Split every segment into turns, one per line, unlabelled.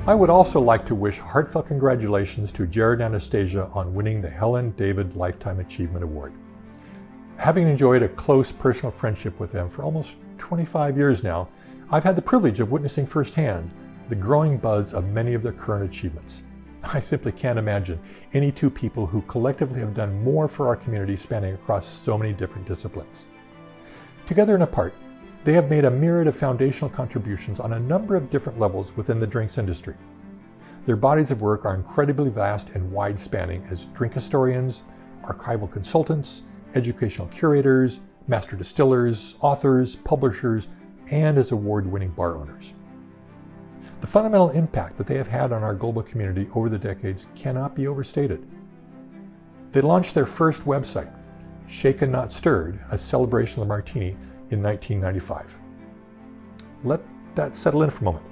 I would also like to wish heartfelt congratulations to Jared and Anastasia on winning the Helen David Lifetime Achievement Award. Having enjoyed a close personal friendship with them for almost 25 years now, I've had the privilege of witnessing firsthand the growing buds of many of their current achievements. I simply can't imagine any two people who collectively have done more for our community spanning across so many different disciplines. Together and apart, they have made a myriad of foundational contributions on a number of different levels within the drinks industry. Their bodies of work are incredibly vast and wide-spanning as drink historians, archival consultants, educational curators, master distillers, authors, publishers, and as award-winning bar owners. The fundamental impact that they have had on our global community over the decades cannot be overstated. They launched their first website, Shaken Not Stirred, a celebration of the martini, in 1995. Let that settle in for a moment.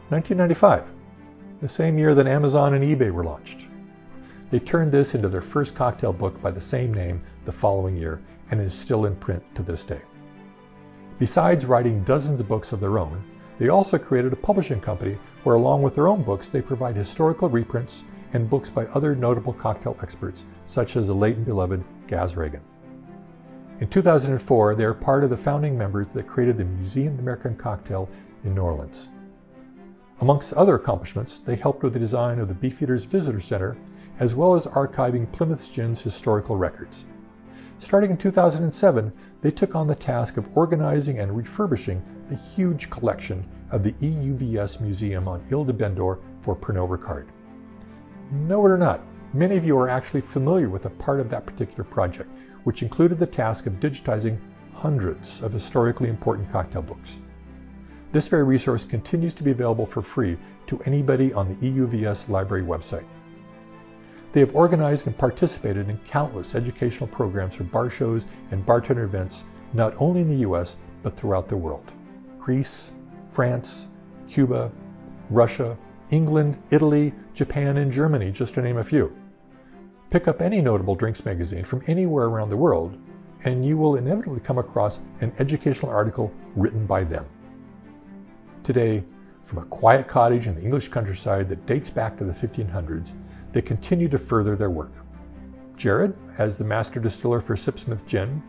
1995, the same year that Amazon and eBay were launched. They turned this into their first cocktail book by the same name the following year and is still in print to this day. Besides writing dozens of books of their own, they also created a publishing company where, along with their own books, they provide historical reprints and books by other notable cocktail experts, such as the late and beloved Gaz Reagan. In 2004, they are part of the founding members that created the Museum of the American Cocktail in New Orleans. Amongst other accomplishments, they helped with the design of the Beefeaters Visitor Center, as well as archiving Plymouth Gin's historical records. Starting in 2007, they took on the task of organizing and refurbishing the huge collection of the EUVS Museum on Ile de Bendor for Pernod Ricard. Know it or not, many of you are actually familiar with a part of that particular project, which included the task of digitizing hundreds of historically important cocktail books. This very resource continues to be available for free to anybody on the EUVS library website. They have organized and participated in countless educational programs for bar shows and bartender events, not only in the US, but throughout the world. Greece, France, Cuba, Russia, England, Italy, Japan, and Germany, just to name a few. Pick up any notable drinks magazine from anywhere around the world, and you will inevitably come across an educational article written by them. Today, from a quiet cottage in the English countryside that dates back to the 1500s, they continue to further their work. Jared, as the master distiller for Sipsmith Gin,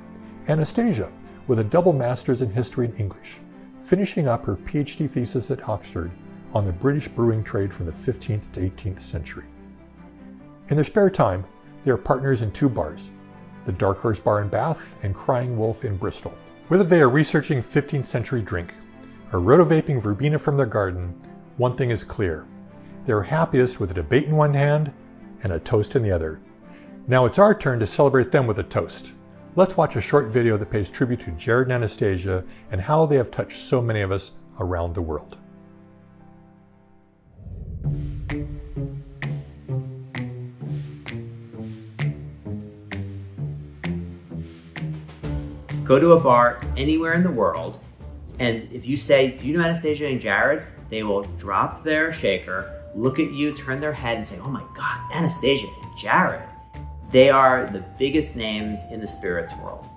Anastasia, with a double master's in history and English, finishing up her PhD thesis at Oxford on the British brewing trade from the 15th to 18th century. In their spare time, they are partners in two bars, the Dark Horse Bar in Bath and Crying Wolf in Bristol. Whether they are researching 15th century drink or rotovaping verbena from their garden, one thing is clear. They are happiest with a debate in one hand and a toast in the other. Now it's our turn to celebrate them with a toast. Let's watch a short video that pays tribute to Jared and Anastasia and how they have touched so many of us around the world.
Go to a bar anywhere in the world, and if you say, "Do you know Anastasia and Jared?" they will drop their shaker, look at you, turn their head and say, "Oh my God, Anastasia and Jared." They are the biggest names in the spirits world.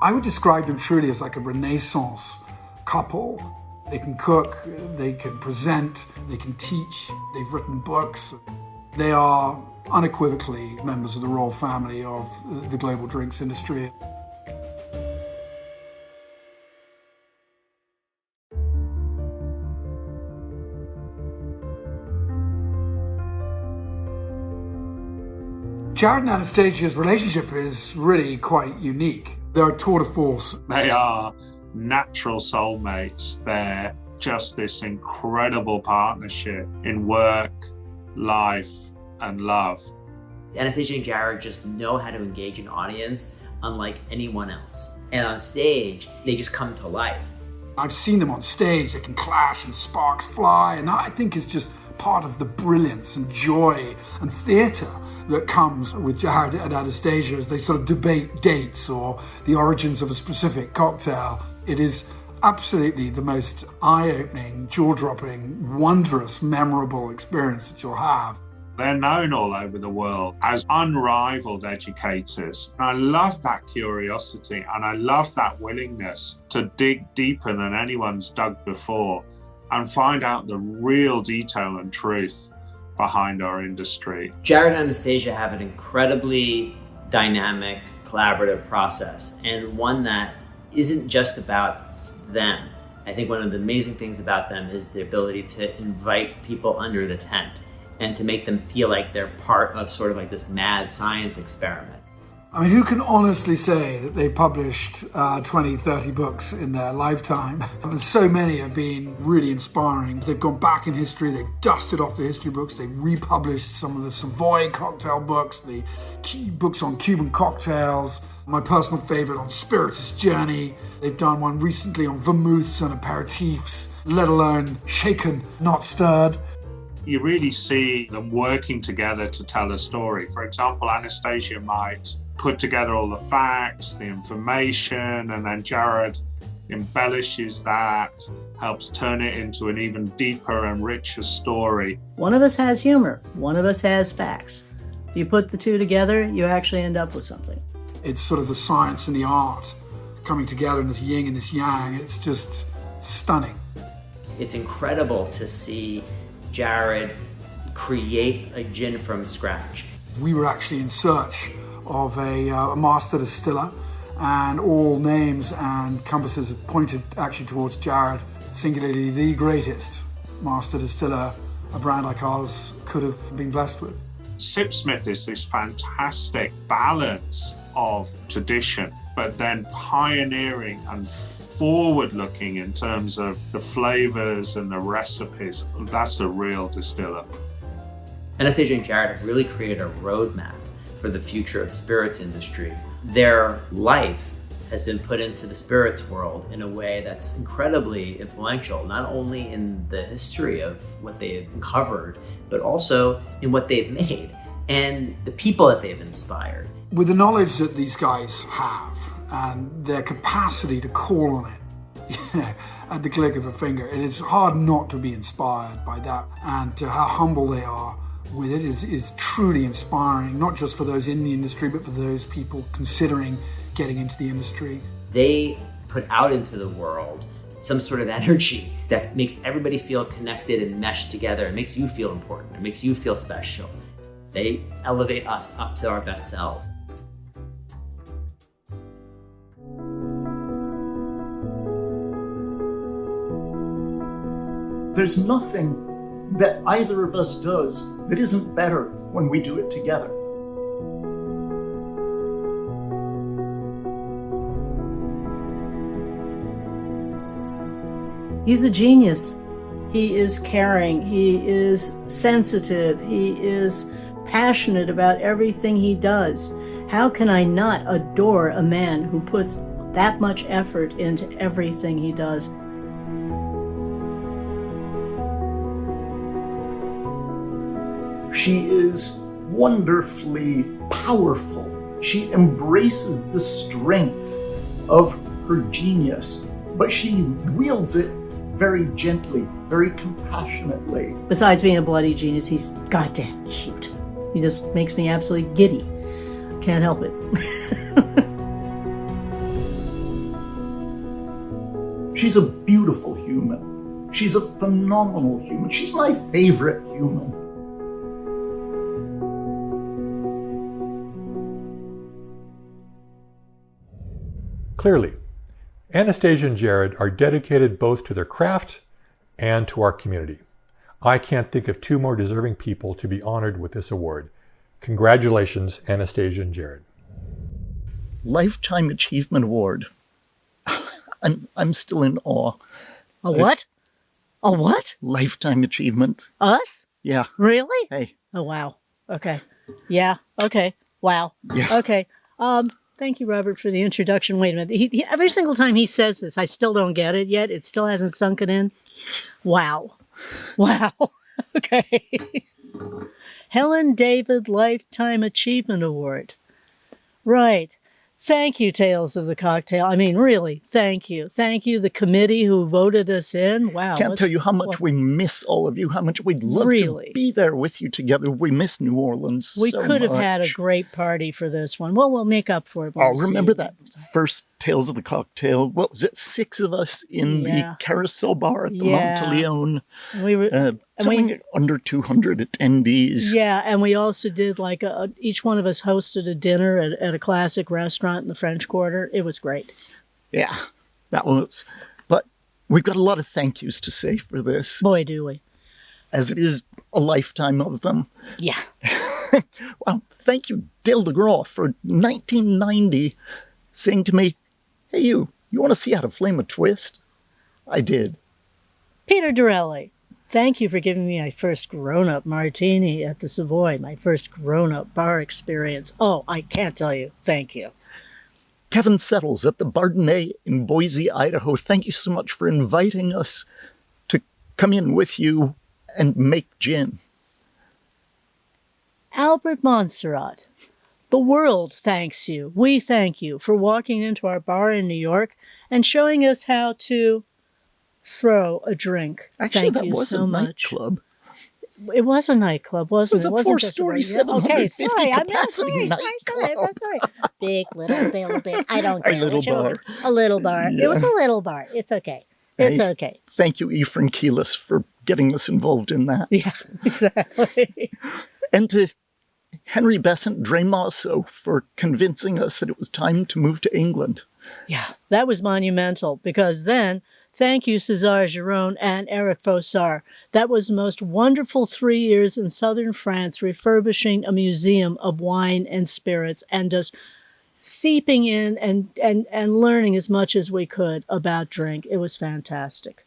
I would describe them truly as like a Renaissance couple. They can cook, they can present, they can teach, they've written books. They are unequivocally members of the royal family of the global drinks industry. Jared and Anastasia's relationship is really quite unique. They're a tour de force.
They are natural soulmates. They're just this incredible partnership in work, life, and love.
Anastasia and Jared just know how to engage an audience unlike anyone else. And on stage, they just come to life.
I've seen them on stage, they can clash and sparks fly, and that I think is just part of the brilliance and joy and theatre that comes with Jared and Anastasia as they sort of debate dates or the origins of a specific cocktail. It is absolutely the most eye-opening, jaw-dropping, wondrous, memorable experience that you'll have.
They're known all over the world as unrivaled educators. And I love that curiosity and I love that willingness to dig deeper than anyone's dug before and find out the real detail and truth behind our industry.
Jared and Anastasia have an incredibly dynamic, collaborative process, and one that isn't just about them. I think one of the amazing things about them is the ability to invite people under the tent and to make them feel like they're part of sort of like this mad science experiment.
I mean, who can honestly say that they published 20, 30 books in their lifetime? And so many have been really inspiring. They've gone back in history, they've dusted off the history books, they've republished some of the Savoy cocktail books, the books on Cuban cocktails, my personal favorite on Spiritus Journey. They've done one recently on vermouths and aperitifs, let alone shaken, not stirred.
You really see them working together to tell a story. For example, Anastasia might put together all the facts, the information, and then Jared embellishes that, helps turn it into an even deeper and richer story.
One of us has humor, one of us has facts. You put the two together, you actually end up with something.
It's sort of the science and the art coming together in this yin and this yang. It's just stunning.
It's incredible to see Jared create a gin from scratch.
We were actually in search of a master distiller, and all names and compasses have pointed actually towards Jared, singularly the greatest master distiller a brand like ours could have been blessed with.
Sipsmith is this fantastic balance of tradition, but then pioneering and forward-looking in terms of the flavors and the recipes. That's a real distiller.
Anastasia and Jared have really created a roadmap for the future of the spirits industry. Their life has been put into the spirits world in a way that's incredibly influential, not only in the history of what they've uncovered, but also in what they've made and the people that they've inspired.
With the knowledge that these guys have and their capacity to call on it at the click of a finger, it is hard not to be inspired by that. And how humble they are with it is truly inspiring, not just for those in the industry, but for those people considering getting into the industry.
They put out into the world some sort of energy that makes everybody feel connected and meshed together. It makes you feel important. It makes you feel special. They elevate us up to our best selves.
There's nothing that either of us does that isn't better when we do it together.
He's a genius. He is caring, he is sensitive, he is passionate about everything he does. How can I not adore a man who puts that much effort into everything he does?
She is wonderfully powerful. She embraces the strength of her genius, but she wields it very gently, very compassionately.
Besides being a bloody genius, he's goddamn cute. He just makes me absolutely giddy. Can't help it.
She's a beautiful human. She's a phenomenal human. She's my favorite human.
Clearly, Anastasia and Jared are dedicated both to their craft and to our community. I can't think of two more deserving people to be honored with this award. Congratulations, Anastasia and Jared.
Lifetime Achievement Award. I'm still in awe.
A what? A what?
Lifetime Achievement.
Us?
Yeah.
Really?
Hey.
Oh, wow. Okay. Yeah. Okay. Wow.
Yeah.
Okay. Thank you, Robert, for the introduction. Wait a minute. He, every single time he says this, I still don't get it yet. It still hasn't sunk it in. Wow. Wow. Okay. Helen David Lifetime Achievement Award. Right. Thank you, Tales of the Cocktail. I mean, really, thank you. Thank you, the committee who voted us in. Wow.
Can't tell you how much we miss all of you, how much we'd love to be there with you together. We miss New Orleans
We
so
could have
much.
had a great party for this one. Well, we'll make up for it.
Oh, remember that first Tales of the Cocktail. What was it? 6 of us in the carousel bar at the Monteleone.
We were
under 200 attendees.
Yeah, and we also did like each one of us hosted a dinner at a classic restaurant in the French Quarter. It was great.
Yeah, that was. But we've got a lot of thank yous to say for this.
Boy, do we.
As it is a lifetime of them.
Yeah.
Well, thank you, Dale DeGraw, for 1990 saying to me, "Hey, you want to see how to flame a twist?" I did.
Peter Dorelli, thank you for giving me my first grown-up martini at the Savoy, my first grown-up bar experience. Oh, I can't tell you. Thank you.
Kevin Settles at the Bardenay in Boise, Idaho, thank you so much for inviting us to come in with you and make gin.
Albert Montserrat, the world thanks you. We thank you for walking into our bar in New York and showing us how to throw a drink.
Actually,
thank
that
you
was
so
a
much.
nightclub.
It was a nightclub, wasn't it?
It was a 4-story, 750 capacity nightclub.
Sorry. Big, little, big. I don't
Our
care.
little bar.
A little bar.
Yeah.
It was a little bar. It's okay. It's okay.
Thank you, Ephraim Keelis, for getting us involved in that.
Yeah, exactly.
And to Henry Besant Dreymosso for convincing us that it was time to move to England.
Yeah, that was monumental because then, thank you, César Giron and Eric Fossard. That was the most wonderful 3 years in southern France, refurbishing a museum of wine and spirits and just seeping in and learning as much as we could about drink. It was fantastic.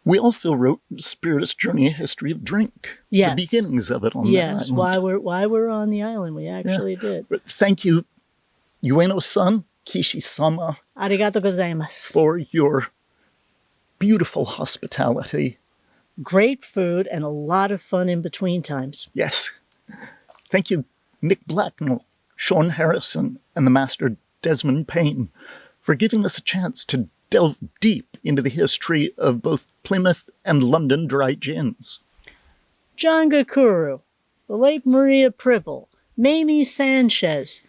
We also wrote Spiritist Journey, A History of Drink.
Yes.
The beginnings of it on the island.
Yes, while we're on the island, we actually did.
But thank you, Ueno-san, Kishi-sama,
Arigato gozaimasu.
for your beautiful hospitality.
Great food and a lot of fun in between times.
Yes. Thank you, Nick Blacknell, Sean Harrison, and the master Desmond Payne for giving us a chance to delve deep into the history of both Plymouth and London dry gins.
John Gakuru, the late Maria Pribble, Mamie Sanchez,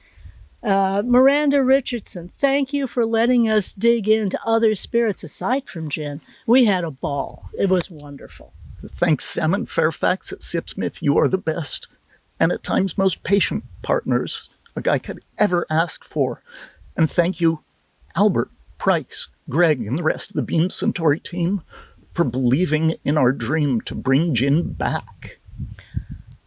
Miranda Richardson, thank you for letting us dig into other spirits aside from gin. We had a ball. It was wonderful.
Thanks, Salmon Fairfax at Sipsmith. You are the best, and at times most patient partners a guy could ever ask for. And thank you, Albert, Price, Greg, and the rest of the Beam Centauri team for believing in our dream to bring gin back.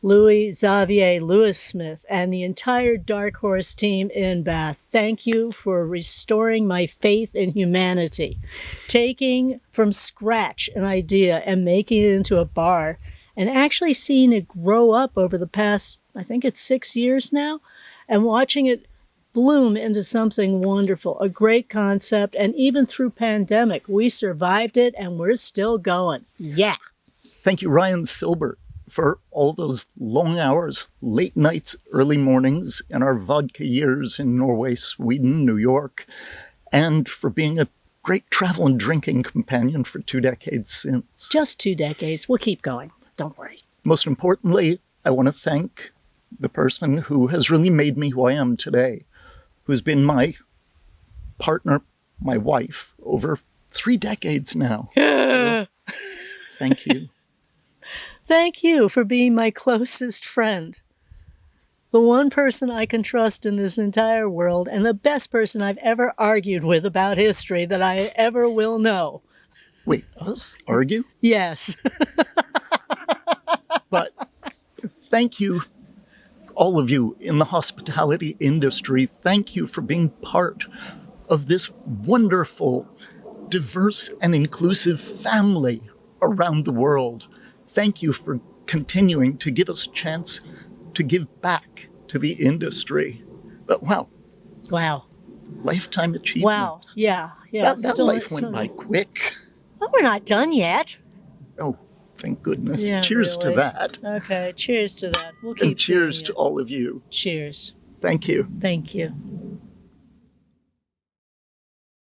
Louis Xavier Lewis Smith and the entire Dark Horse team in Bath, thank you for restoring my faith in humanity. Taking from scratch an idea and making it into a bar and actually seeing it grow up over the past, I think it's 6 years now, and watching it bloom into something wonderful, a great concept, and even through pandemic, we survived it and we're still going. Yeah.
Thank you, Ryan Silbert, for all those long hours, late nights, early mornings in our vodka years in Norway, Sweden, New York, and for being a great travel and drinking companion for 2 decades since.
Just 2 decades. We'll keep going. Don't worry.
Most importantly, I want to thank the person who has really made me who I am today, who's been my partner, my wife, over 3 decades now. So, thank you.
Thank you for being my closest friend. The one person I can trust in this entire world and the best person I've ever argued with about history that I ever will know.
Wait, us? Argue?
Yes.
But thank you, all of you in the hospitality industry. Thank you for being part of this wonderful, diverse, and inclusive family around the world. Thank you for continuing to give us a chance to give back to the industry. But wow. Lifetime achievement.
Wow. Yeah.
That life went by quick.
Well, we're not done yet.
Oh, thank goodness.
Yeah,
cheers
really.
to that.
Okay, cheers to that. We'll keep
And cheers
doing
to
it.
all of you.
Cheers.
Thank you.
Thank you.